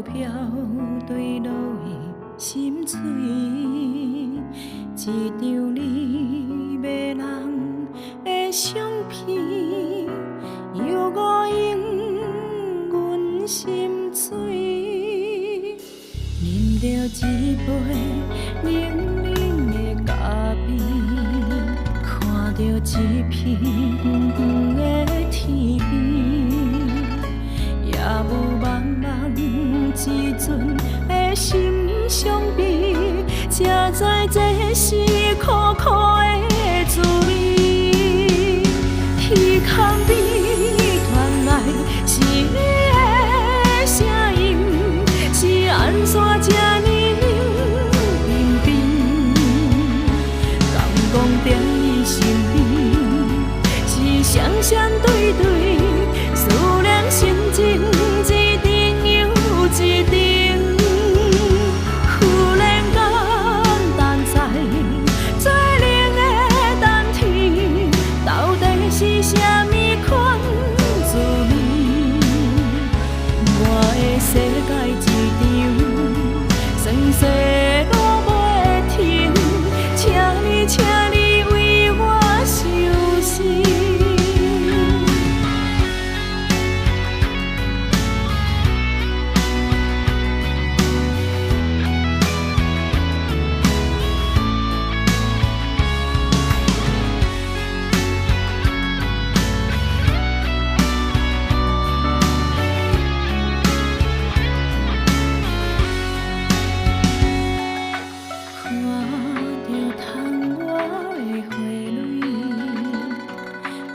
飘坠落的心碎，一张你迷人的相片，犹我用阮心水，饮着一杯冷冷的咖啡，看着一片远远的天边，也有茫茫一阵的心伤悲，才知这是苦苦的滋味。彼空悲传来是你的声音，是安怎这呢冷冰冰？敢讲在伊身边，是双双对对，思念心情一阵又一阵。忽然间等在最冷的冬天，到底是啥物款滋味？我的世界一场酸涩路袂停，请你为我收心。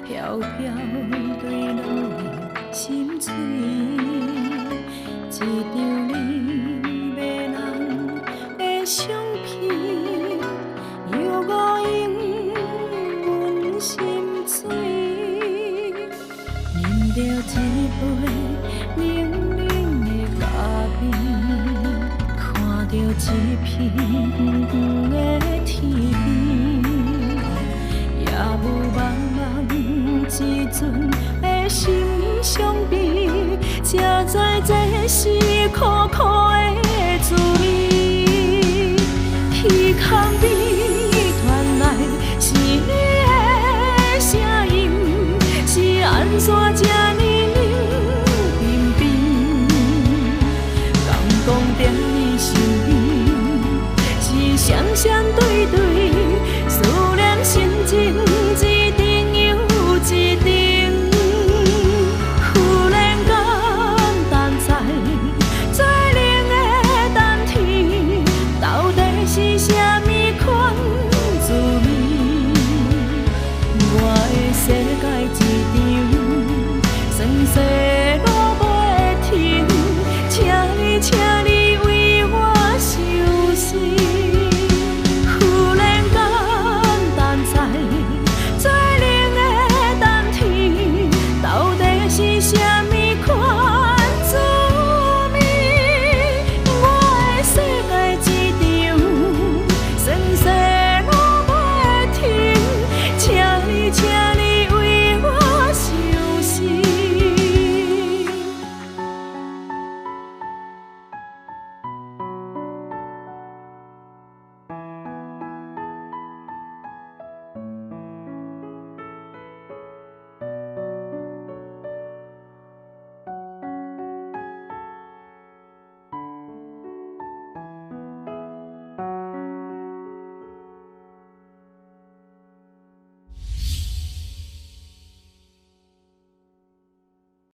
飘飘坠落的心碎，一张你迷人的相片，犹我用阮心水，饮着一杯冷冷的咖啡，看着一片远远的天边，也有茫茫一阵的心伤悲，才知这是苦苦